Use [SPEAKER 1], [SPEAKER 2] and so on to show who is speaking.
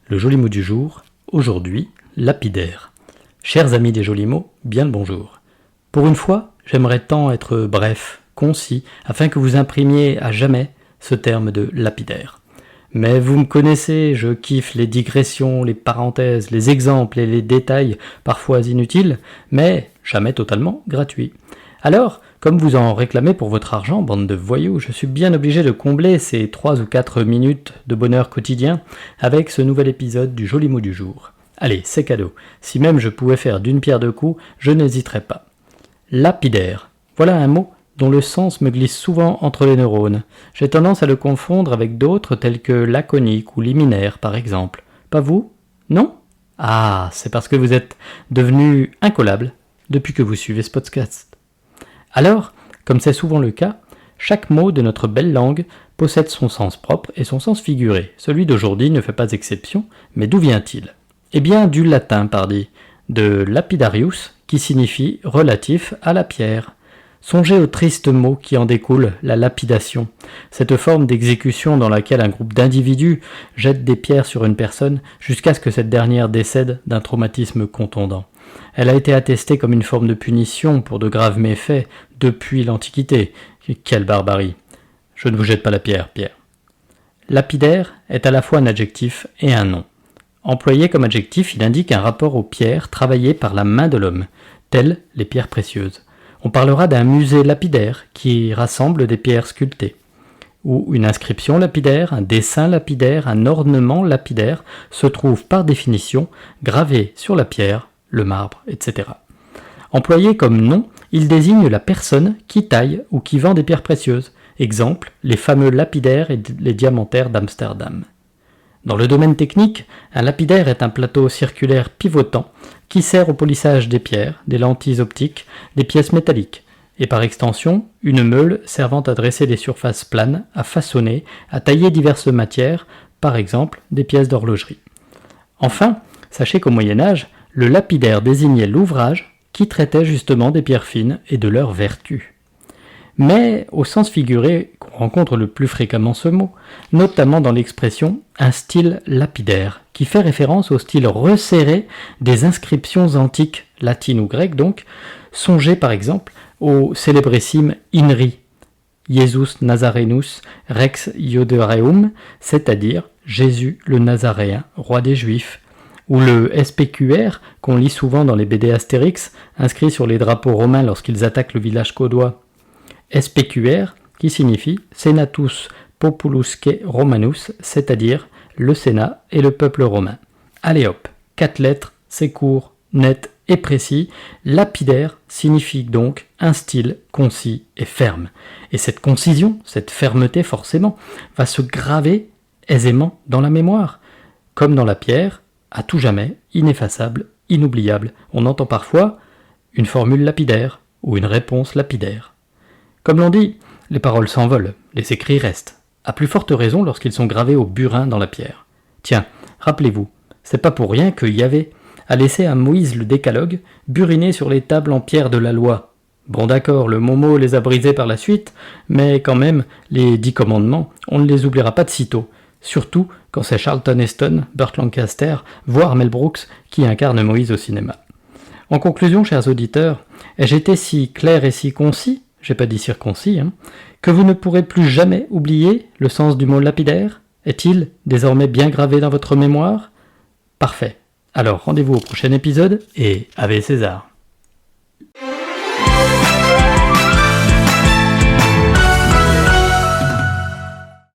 [SPEAKER 1] Le joli mot du jour, aujourd'hui, lapidaire. Chers amis des jolis mots, bien le bonjour. Pour une fois, j'aimerais tant être bref, concis, afin que vous imprimiez à jamais ce terme de lapidaire. Mais vous me connaissez, je kiffe les digressions, les parenthèses, les exemples et les détails, parfois inutiles, mais jamais totalement gratuits. Alors, comme vous en réclamez pour votre argent, bande de voyous, je suis bien obligé de combler ces 3 ou 4 minutes de bonheur quotidien avec ce nouvel épisode du joli mot du jour. Allez, c'est cadeau. Si même je pouvais faire d'une pierre deux coups, je n'hésiterais pas. Lapidaire. Voilà un mot dont le sens me glisse souvent entre les neurones. J'ai tendance à le confondre avec d'autres tels que laconique ou liminaire, par exemple. Pas vous? Non? Ah, c'est parce que vous êtes devenu incollable depuis que vous suivez ce podcast. Alors, comme c'est souvent le cas, chaque mot de notre belle langue possède son sens propre et son sens figuré. Celui d'aujourd'hui ne fait pas exception, mais d'où vient-il? Eh bien, du latin, pardi, de lapidarius, qui signifie relatif à la pierre. Songez au triste mot qui en découle, la lapidation, cette forme d'exécution dans laquelle un groupe d'individus jette des pierres sur une personne jusqu'à ce que cette dernière décède d'un traumatisme contondant. Elle a été attestée comme une forme de punition pour de graves méfaits depuis l'Antiquité. Quelle barbarie! Je ne vous jette pas la pierre, Pierre. Lapidaire est à la fois un adjectif et un nom. Employé comme adjectif, il indique un rapport aux pierres travaillées par la main de l'homme, telles les pierres précieuses. On parlera d'un musée lapidaire qui rassemble des pierres sculptées. Ou une inscription lapidaire, un dessin lapidaire, un ornement lapidaire se trouve par définition gravé sur la pierre, le marbre, etc. Employé comme nom, il désigne la personne qui taille ou qui vend des pierres précieuses. Exemple, les fameux lapidaires et les diamantaires d'Amsterdam. Dans le domaine technique, un lapidaire est un plateau circulaire pivotant qui sert au polissage des pierres, des lentilles optiques, des pièces métalliques, et par extension, une meule servant à dresser des surfaces planes, à façonner, à tailler diverses matières, par exemple des pièces d'horlogerie. Enfin, sachez qu'au Moyen-Âge, le lapidaire désignait l'ouvrage qui traitait justement des pierres fines et de leurs vertus. Mais au sens figuré, qu'on rencontre le plus fréquemment ce mot, notamment dans l'expression « un style lapidaire », qui fait référence au style resserré des inscriptions antiques, latines ou grecques donc. Songez par exemple au célébrissime INRI, Jesus Nazarenus Rex Iodereum, c'est-à-dire Jésus le Nazaréen, roi des Juifs, ou le SPQR, qu'on lit souvent dans les BD Astérix, inscrit sur les drapeaux romains lorsqu'ils attaquent le village caudois. SPQR, qui signifie Senatus Populusque Romanus, c'est-à-dire le Sénat et le peuple romain. Allez hop, 4 lettres, c'est court, net et précis. Lapidaire signifie donc un style concis et ferme. Et cette concision, cette fermeté forcément, va se graver aisément dans la mémoire. Comme dans la pierre, à tout jamais, ineffaçable, inoubliable. On entend parfois une formule lapidaire ou une réponse lapidaire. Comme l'on dit, les paroles s'envolent, les écrits restent. À plus forte raison lorsqu'ils sont gravés au burin dans la pierre. Tiens, rappelez-vous, c'est pas pour rien que Yahvé a laissé à Moïse le décalogue buriner sur les tables en pierre de la loi. Bon d'accord, le Momo les a brisés par la suite, mais quand même, les 10 commandements, on ne les oubliera pas de sitôt. Surtout quand c'est Charlton Heston, Burt Lancaster, voire Mel Brooks qui incarne Moïse au cinéma. En conclusion, chers auditeurs, ai-je été si clair et si concis, j'ai pas dit circoncis, que vous ne pourrez plus jamais oublier le sens du mot lapidaire? Est-il désormais bien gravé dans votre mémoire? Parfait. Alors rendez-vous au prochain épisode et Ave César.